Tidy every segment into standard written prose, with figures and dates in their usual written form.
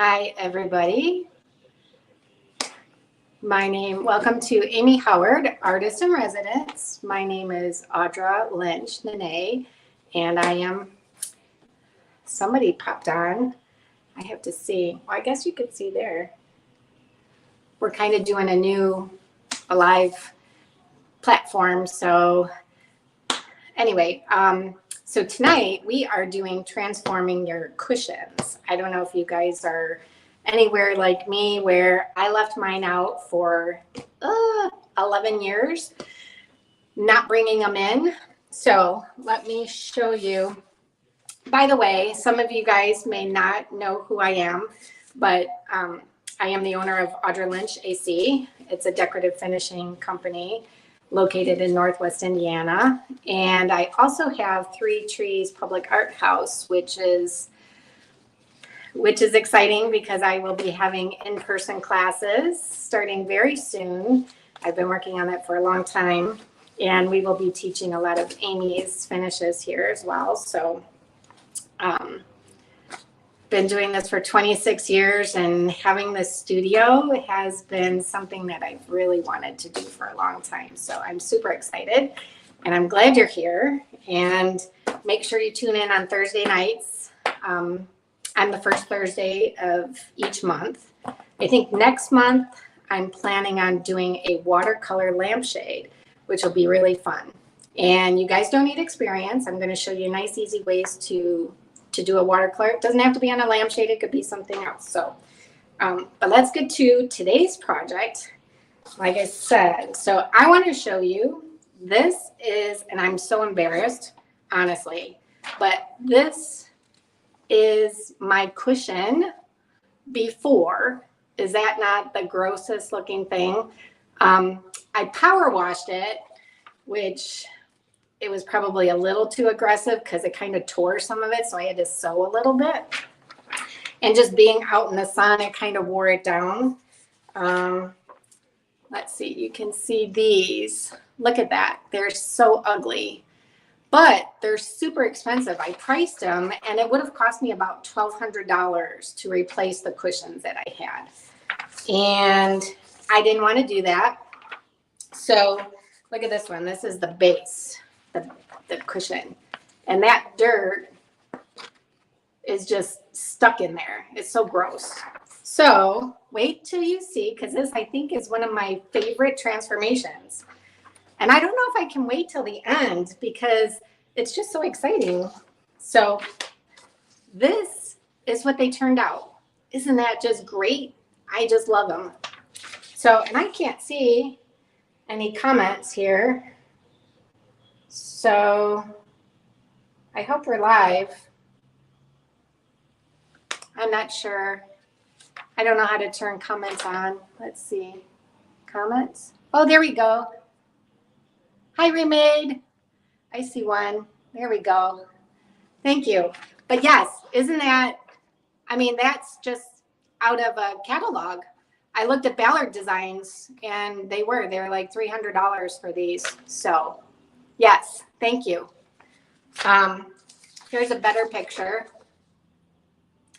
Hi, everybody. Welcome to Amy Howard, Artist in Residence. My name is Audra Lynch, Nene, and somebody popped on. I have to see. Well, I guess you could see there. We're kind of doing a live platform. So anyway, so tonight we are doing transforming your cushions. I don't know if you guys are anywhere like me where I left mine out for 11 years, not bringing them in. So let me show you. By the way, some of you guys may not know who I am, but I am the owner of Audra Lynch AC. It's a decorative finishing company located in Northwest Indiana. And I also have Three Trees Public Art House, which is exciting because I will be having in-person classes starting very soon. I've been working on that for a long time, and we will be teaching a lot of Amy's finishes here as well. So been doing this for 26 years, and having this studio has been something that I've really wanted to do for a long time. So I'm super excited, and I'm glad you're here. And make sure you tune in on Thursday nights. On the first Thursday of each month. I think next month I'm planning on doing a watercolor lampshade, which will be really fun. And you guys don't need experience. I'm going to show you nice, easy ways to do a watercolor. It doesn't have to be on a lampshade. It could be something else. So, but let's get to today's project. Like I said, so I want to show you, this is, and I'm so embarrassed, honestly, but this is my cushion before. Is that not the grossest looking thing? I power washed it, which it was probably a little too aggressive because it kind of tore some of it. So I had to sew a little bit. And just being out in the sun, it kind of wore it down. Let's see, you can see these. Look at that. They're so ugly. But they're super expensive. I priced them, and it would have cost me about $1,200 to replace the cushions that I had. And I didn't want to do that. So look at this one. This is the base, the cushion. And that dirt is just stuck in there. It's so gross. So wait till you see, because this, I think, is one of my favorite transformations. And I don't know if I can wait till the end because it's just so exciting. So this is what they turned out. Isn't that just great? I just love them. So, and I can't see any comments here. So I hope we're live. I'm not sure. I don't know how to turn comments on. Let's see. Comments. Oh, there we go. Hi, Remade. I see one. There we go. Thank you. But yes, isn't that, I mean, that's just out of a catalog. I looked at Ballard Designs, and they were like $300 for these. So yes, thank you. Here's a better picture.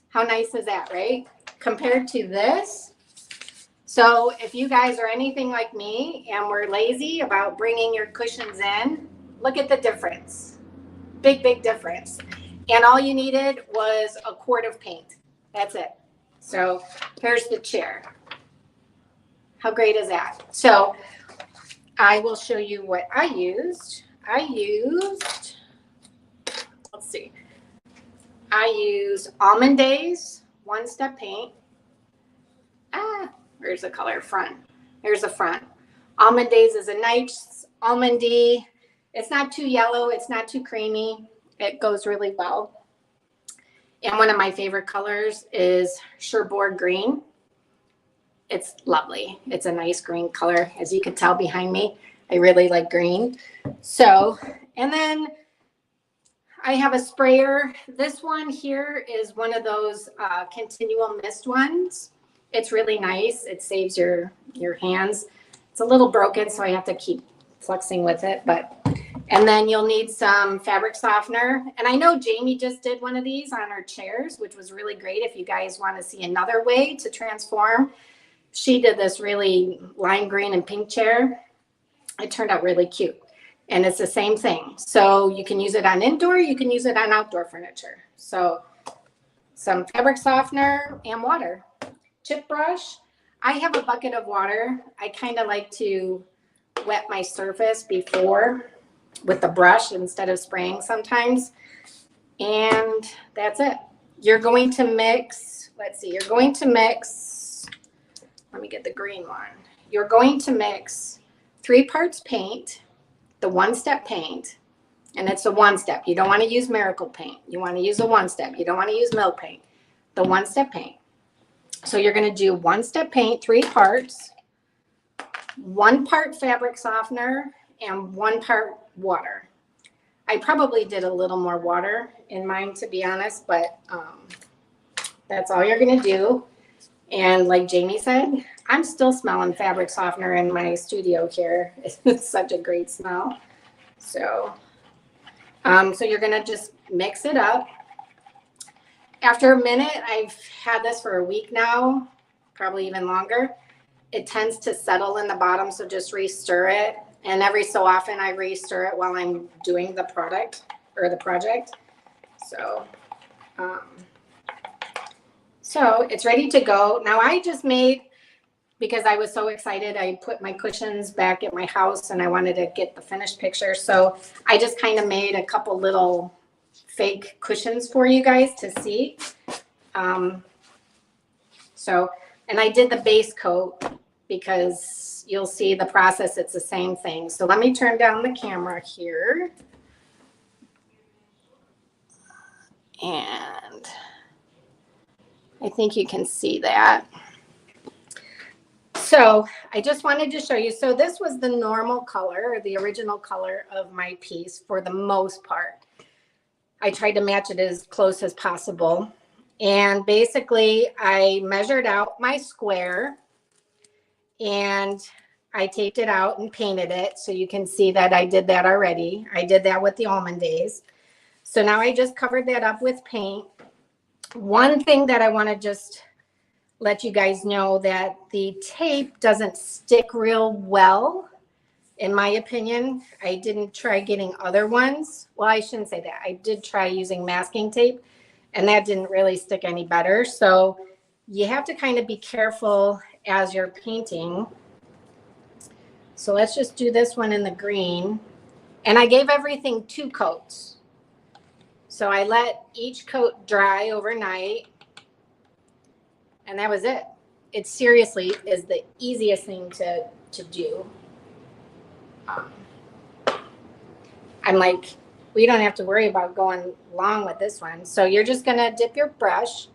How nice is that, right? Compared to this. So if you guys are anything like me and we're lazy about bringing your cushions in, look at the difference. Big, big difference. And all you needed was a quart of paint. That's it. So here's the chair. How great is that? So I will show you what I used. Let's see. I used Almond Days one-step paint. Where's the color? Front. Here's the front. Almond Days is a nice almondy. It's not too yellow. It's not too creamy. It goes really well. And one of my favorite colors is Cherbourg Green. It's lovely. It's a nice green color. As you can tell behind me, I really like green. So, and then I have a sprayer. This one here is one of those continual mist ones. It's really nice. It saves your hands. It's a little broken, so I have to keep flexing with it. And then you'll need some fabric softener. And I know Jamie just did one of these on her chairs, which was really great. If you guys want to see another way to transform, she did this really lime green and pink chair. It turned out really cute. And it's the same thing. So you can use it on indoor, you can use it on outdoor furniture. So some fabric softener and water. Chip brush. I have a bucket of water. I kind of like to wet my surface before with the brush instead of spraying sometimes. And that's it. You're going to mix, let's see, you're going to mix, let me get the green one. You're going to mix 3 parts paint, the one-step paint, and it's a one-step. You don't want to use Miracle Paint. You want to use a one-step. You don't want to use milk paint. The one-step paint. So you're going to do one-step paint, 3 parts, 1 part fabric softener, and 1 part water. I probably did a little more water in mine, to be honest, but that's all you're going to do. And like Jamie said, I'm still smelling fabric softener in my studio here. It's such a great smell. So, so you're going to just mix it up. After a minute, I've had this for a week now, probably even longer. It tends to settle in the bottom, so just re-stir it. And every so often I re-stir it while I'm doing the product or the project. So, so it's ready to go. Now I just made, because I was so excited, I put my cushions back at my house and I wanted to get the finished picture. So I just kind of made a couple little fake cushions for you guys to see. And I did the base coat because you'll see the process, it's the same thing. So let me turn down the camera here. And I think you can see that. So I just wanted to show you. So this was the normal color, or the original color of my piece for the most part. I tried to match it as close as possible. And basically I measured out my square and I taped it out and painted it. So you can see that I did that already. I did that with the almond days. So now I just covered that up with paint. One thing that I want to just let you guys know, that the tape doesn't stick real well, in my opinion. I didn't try getting other ones. Well, I shouldn't say that. I did try using masking tape, and that didn't really stick any better. So you have to kind of be careful as you're painting. So let's just do this one in the green. And I gave everything 2 coats. So I let each coat dry overnight. And that was it. It seriously is the easiest thing to do. I'm like, we don't have to worry about going long with this one. So you're just going to dip your brush.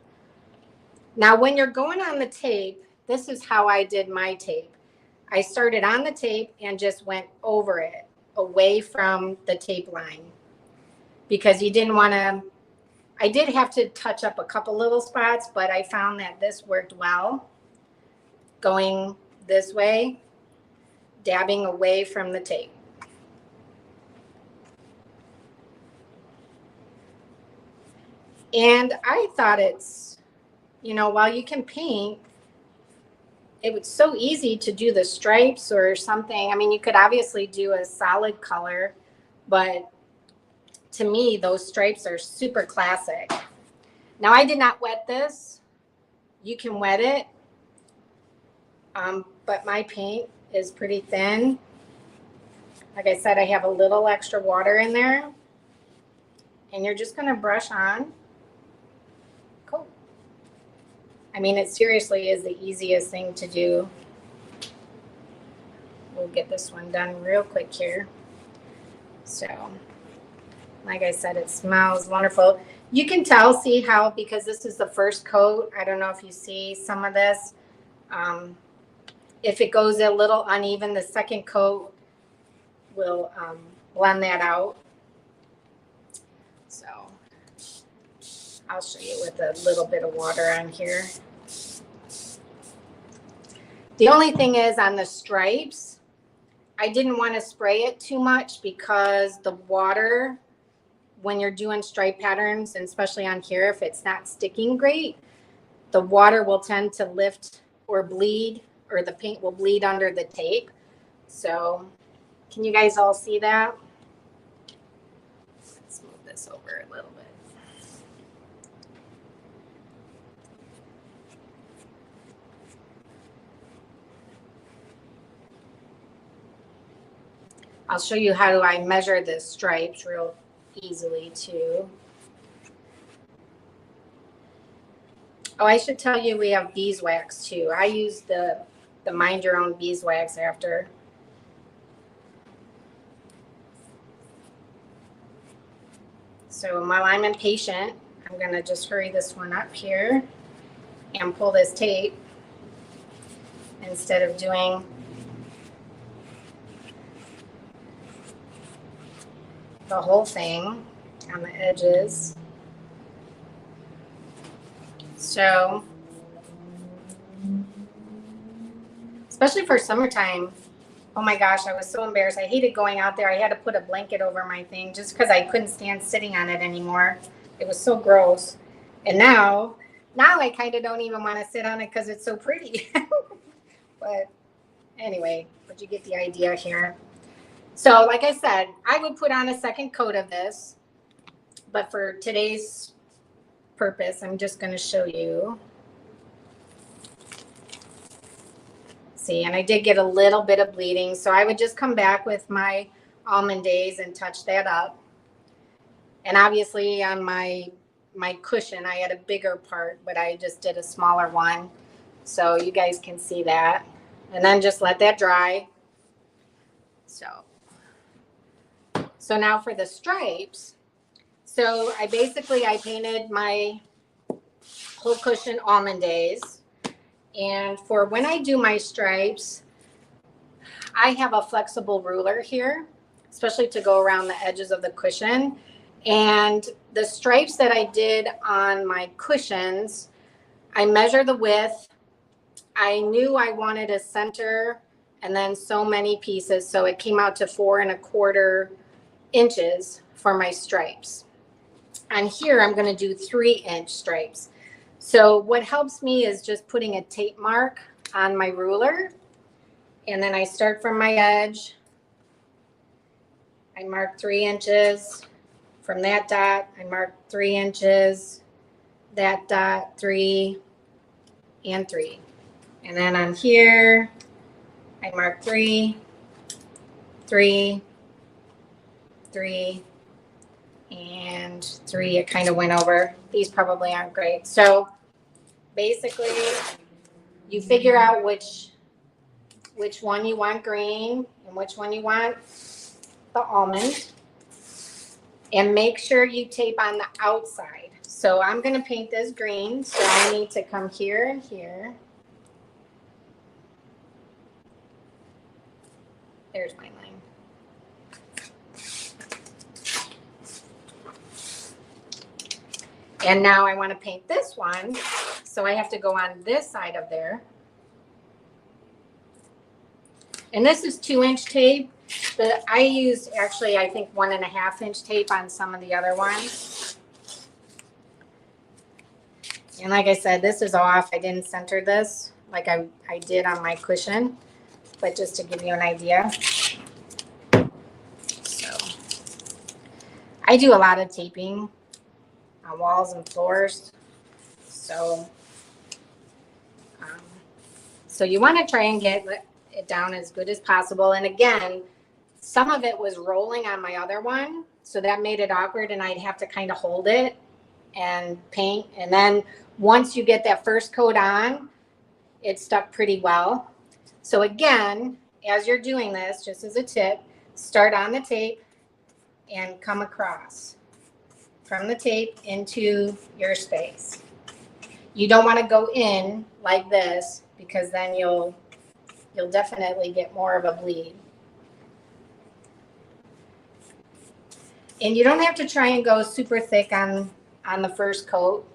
Now, when you're going on the tape, this is how I did my tape. I started on the tape and just went over it, away from the tape line. Because you didn't want to, I did have to touch up a couple little spots, but I found that this worked well. Going this way, dabbing away from the tape. And I thought it's, you know, while you can paint, it was so easy to do the stripes or something. I mean, you could obviously do a solid color, but to me, those stripes are super classic. Now, I did not wet this. You can wet it, but my paint is pretty thin. Like I said, I have a little extra water in there. And you're just going to brush on. Cool. I mean, it seriously is the easiest thing to do. We'll get this one done real quick here. So, like I said, it smells wonderful. You can tell, see how, because this is the first coat. I don't know if you see some of this. If it goes a little uneven, the second coat will blend that out. So I'll show you with a little bit of water on here. The only thing is on the stripes, I didn't want to spray it too much because the water, when you're doing stripe patterns, and especially on here, if it's not sticking great, the water will tend to lift or bleed, or the paint will bleed under the tape. So can you guys all see that? Let's move this over a little bit. I'll show you how do I measure the stripes real easily too. Oh, I should tell you we have beeswax too. I use the Mind Your Own beeswax after. So while I'm impatient, I'm gonna just hurry this one up here and pull this tape instead of doing the whole thing on the edges. So, especially for summertime, oh my gosh, I was so embarrassed. I hated going out there. I had to put a blanket over my thing just because I couldn't stand sitting on it anymore. It was so gross. And now I kind of don't even want to sit on it because it's so pretty. But anyway, but you get the idea here. So like I said, I would put on a second coat of this, but for today's purpose, I'm just going to show you. See, and I did get a little bit of bleeding, so I would just come back with my Almond Days and touch that up. And obviously on my cushion, I had a bigger part, but I just did a smaller one, so you guys can see that. And then just let that dry. So now for the stripes. So I painted my whole cushion Almond Days. And for when I do my stripes, I have a flexible ruler here, especially to go around the edges of the cushion. And the stripes that I did on my cushions, I measure the width. I knew I wanted a center and then so many pieces. So it came out to 4 1/4 inches for my stripes. And here I'm going to do 3-inch stripes. So what helps me is just putting a tape mark on my ruler. And then I start from my edge. I mark 3 inches. From that dot, I mark 3 inches. That dot, 3 and 3. And then on here, I mark 3, 3, 3, and 3. It kind of went over. These probably aren't great. So basically, you figure out which one you want green and which one you want the almond. And make sure you tape on the outside. So I'm going to paint this green. So I need to come here and here. There's my line. And now I want to paint this one. So I have to go on this side of there. And this is 2-inch tape. But I used actually, I think 1 1/2-inch tape on some of the other ones. And like I said, this is off. I didn't center this like I did on my cushion, but just to give you an idea. So I do a lot of taping on walls and floors. So you want to try and get it down as good as possible. And again, some of it was rolling on my other one, so that made it awkward, and I'd have to kind of hold it and paint. And then once you get that first coat on, it stuck pretty well. So again, as you're doing this, just as a tip, start on the tape and come across from the tape into your space. You don't want to go in like this because then you'll definitely get more of a bleed. And you don't have to try and go super thick on the first coat.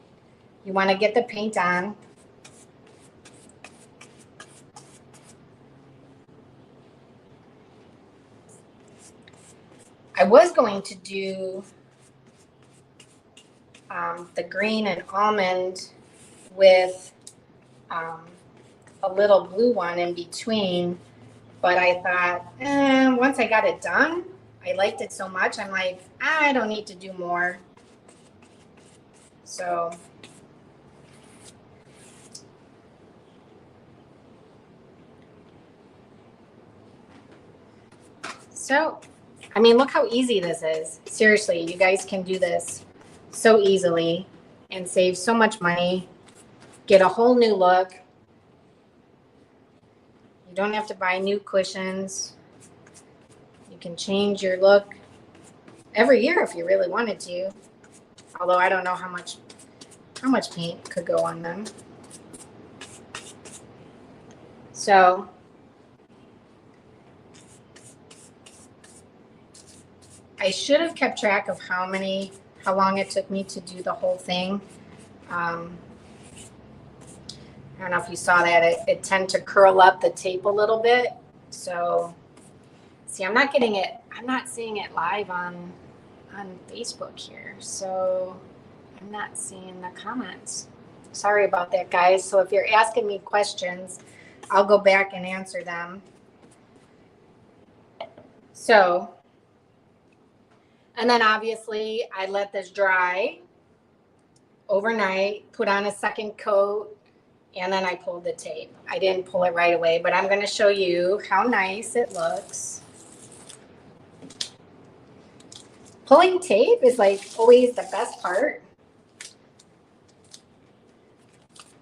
You want to get the paint on. I was going to do the green and almond with a little blue one in between, but I thought, once I got it done, I liked it so much, I'm like, I don't need to do more. So I mean, look how easy this is. Seriously, you guys can do this so easily and save so much money, get a whole new look. You don't have to buy new cushions. You can change your look every year if you really wanted to. Although I don't know how much paint could go on them. So I should have kept track of how long it took me to do the whole thing. I don't know if you saw that. It tend to curl up the tape a little bit. So see, I'm not seeing it live on Facebook here. So I'm not seeing the comments. Sorry about that, guys. So if you're asking me questions, I'll go back and answer them. So, and then obviously I let this dry overnight, put on a second coat, and then I pulled the tape. I didn't pull it right away, but I'm going to show you how nice it looks. Pulling tape is like always the best part.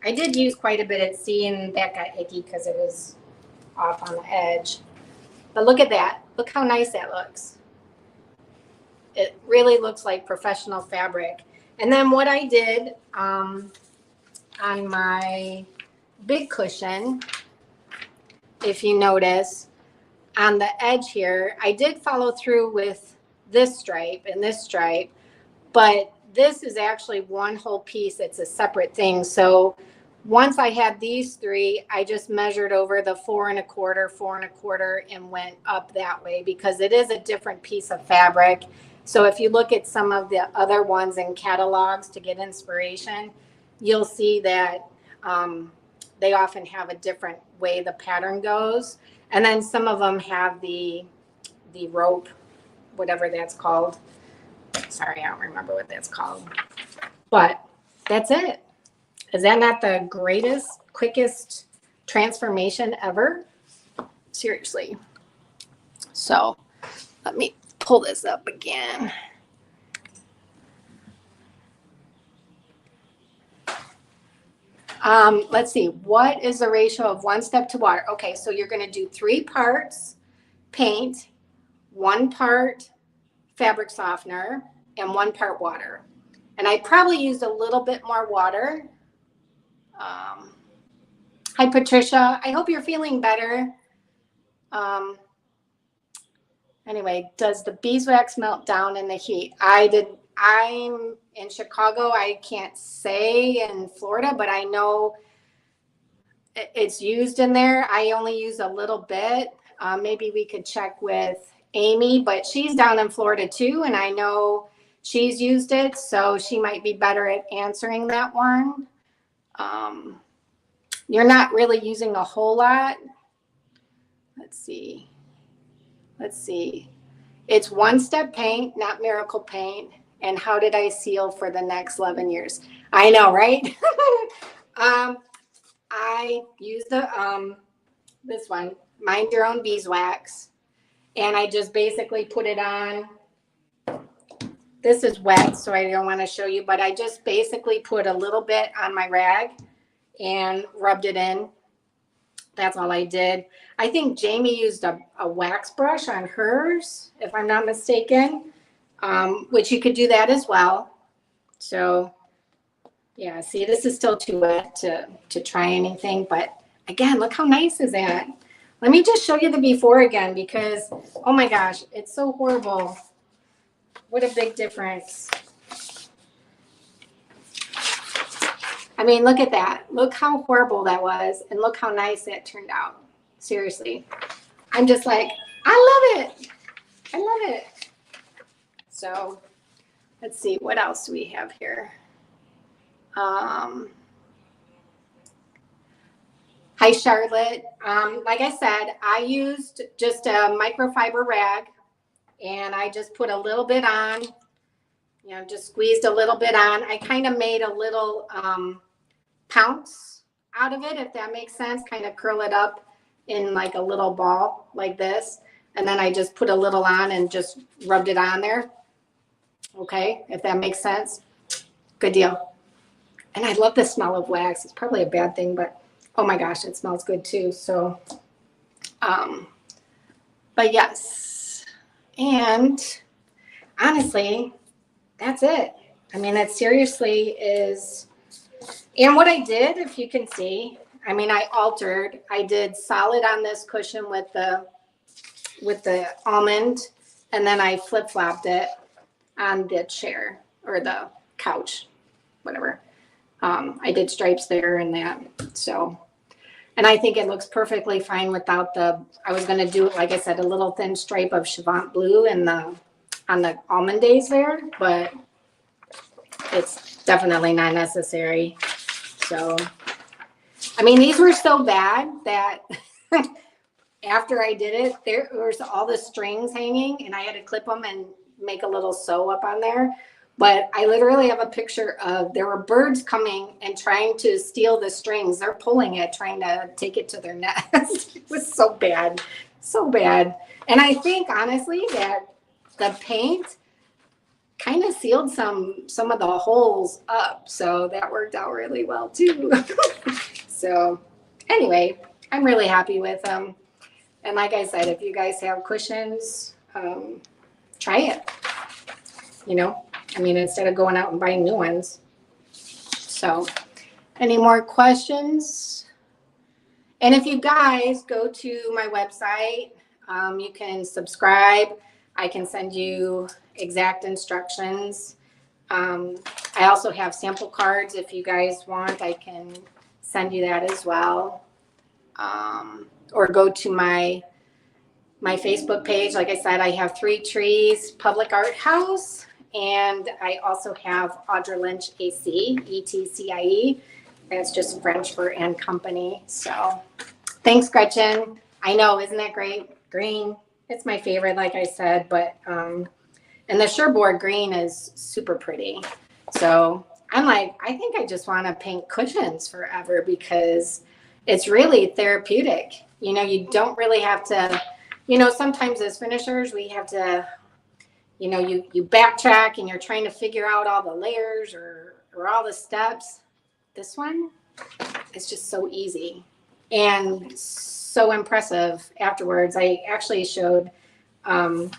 I did use quite a bit at C, and that got icky because it was off on the edge. But look at that. Look how nice that looks. It really looks like professional fabric. And then what I did on my big cushion, if you notice, on the edge here, I did follow through with this stripe and this stripe, but this is actually one whole piece. It's a separate thing. So once I had these three, I just measured over the 4 1/4, 4 1/4, and went up that way because it is a different piece of fabric. So if you look at some of the other ones in catalogs to get inspiration, you'll see that they often have a different way the pattern goes. And then some of them have the rope, whatever that's called. Sorry, I don't remember what that's called. But that's it. Is that not the greatest, quickest transformation ever? Seriously. So let me pull this up again. Let's see. What is the ratio of 1 step to water? Okay, so you're going to do 3 parts paint, 1 part fabric softener, and 1 part water. And I probably used a little bit more water. Hi, Patricia. I hope you're feeling better. Anyway, does the beeswax melt down in the heat? I'm in Chicago. I can't say in Florida, but I know it's used in there. I only use a little bit. Maybe we could check with Amy, but she's down in Florida too, and I know she's used it, so she might be better at answering that one. You're not really using a whole lot. Let's see. It's 1 step paint, not miracle paint. And how did I seal for the next 11 years? I know, right? I use the this one, Mind Your Own Beeswax, and I just basically put it on. This is wet, so I don't want to show you, but I just basically put a little bit on my rag and rubbed it in. That's all I did. I think Jamie used a wax brush on hers, if I'm not mistaken, which you could do that as well. So yeah, see, this is still too wet to try anything, but again, look how nice is that. Let me just show you the before again, because, oh my gosh, it's so horrible. What a big difference. I mean, look at that. Look how horrible that was, and look how nice that turned out. Seriously. I'm just like, I love it. I love it. So let's see, what else do we have here? Hi, Charlotte. Like I said, I used just a microfiber rag, and I just put a little bit on, just squeezed a little bit on. I kind of made a little pounce out of it, if that makes sense, kind of curl it up in like a little ball like this. And then I just put a little on and just rubbed it on there. Okay, if that makes sense. Good deal. And I love the smell of wax. It's probably a bad thing, but oh my gosh, it smells good too. So, but yes. And honestly, that's it. I mean, that seriously is, and what I did, if you can see, I mean, I did solid on this cushion with the almond, and then I flip-flopped it on the chair or the couch, whatever. I did stripes there and that. So, and I think it looks perfectly fine without I was going to do, like I said, a little thin stripe of Chavant blue on the almond days there, but it's definitely not necessary. So, I mean, these were so bad that after I did it, there was all the strings hanging, and I had to clip them and make a little sew up on there. But I literally have a picture of, there were birds coming and trying to steal the strings. They're pulling it, trying to take it to their nest. It was so bad, so bad. And I think, honestly, that the paint kind of sealed some of the holes up. So that worked out really well, too. So anyway, I'm really happy with them. And like I said, if you guys have cushions, try it. I mean, instead of going out and buying new ones. So, any more questions? And if you guys go to my website, you can subscribe. I can send you exact instructions. I also have sample cards. If you guys want, I can send you that as well. Or go to my Facebook page. Like I said, I have 3 Trees Public Art House. And I also have Audra Lynch AC, ETCIE. That's just French for and company. So thanks, Gretchen. I know, isn't that great? Green, it's my favorite, like I said, but, and the Cherbourg green is super pretty. So I'm like, I think I just want to paint cushions forever because it's really therapeutic. You don't really have to, sometimes as finishers, we have to, you backtrack and you're trying to figure out all the layers or all the steps. This one is just so easy and so impressive afterwards. I actually showed my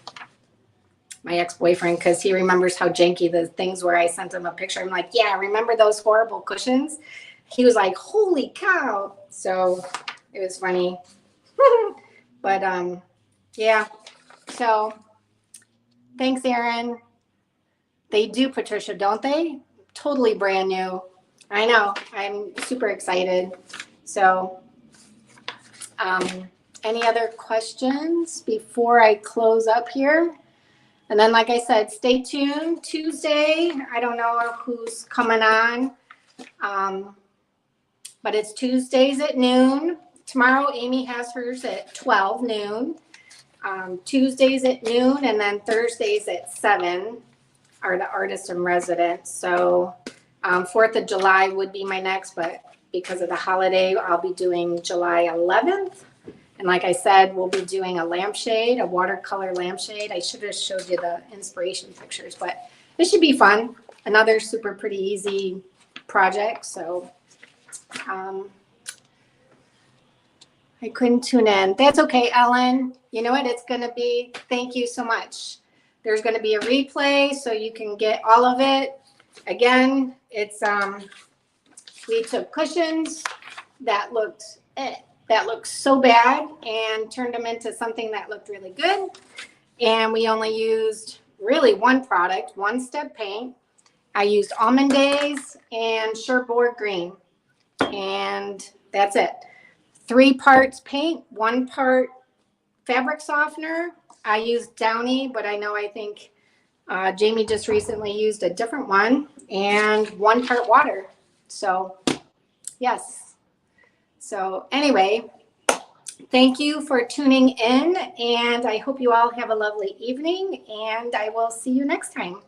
ex-boyfriend because he remembers how janky the things were. I sent him a picture. I'm like, yeah, remember those horrible cushions? He was like, holy cow. So it was funny. But yeah, so thanks, Erin. They do, Patricia, don't they? Totally brand new. I know. I'm super excited. So any other questions before I close up here? And then, like I said, stay tuned. Tuesday, I don't know who's coming on, but it's Tuesdays at noon. Tomorrow, Amy has hers at 12 noon. Tuesdays at noon, and then Thursdays at 7 are the artists in residence. So 4th of July would be my next, but because of the holiday, I'll be doing July 11th. And like I said, we'll be doing a lampshade, a watercolor lampshade. I should have showed you the inspiration pictures, but it should be fun. Another super pretty easy project. So I couldn't tune in. That's okay, Ellen. You know what? It's going to be, thank you so much. There's going to be a replay so you can get all of it. Again, it's, we took cushions that looked so bad and turned them into something that looked really good. And we only used really one product, one step paint. I used Almond Days and Cherbourg Green. And that's it. 3 parts paint, 1 part fabric softener. I used Downy, but I think Jamie just recently used a different one, and 1 part water. So yes. So anyway, thank you for tuning in, and I hope you all have a lovely evening, and I will see you next time.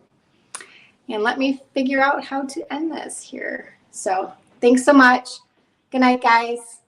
And let me figure out how to end this here. So thanks so much. Good night, guys.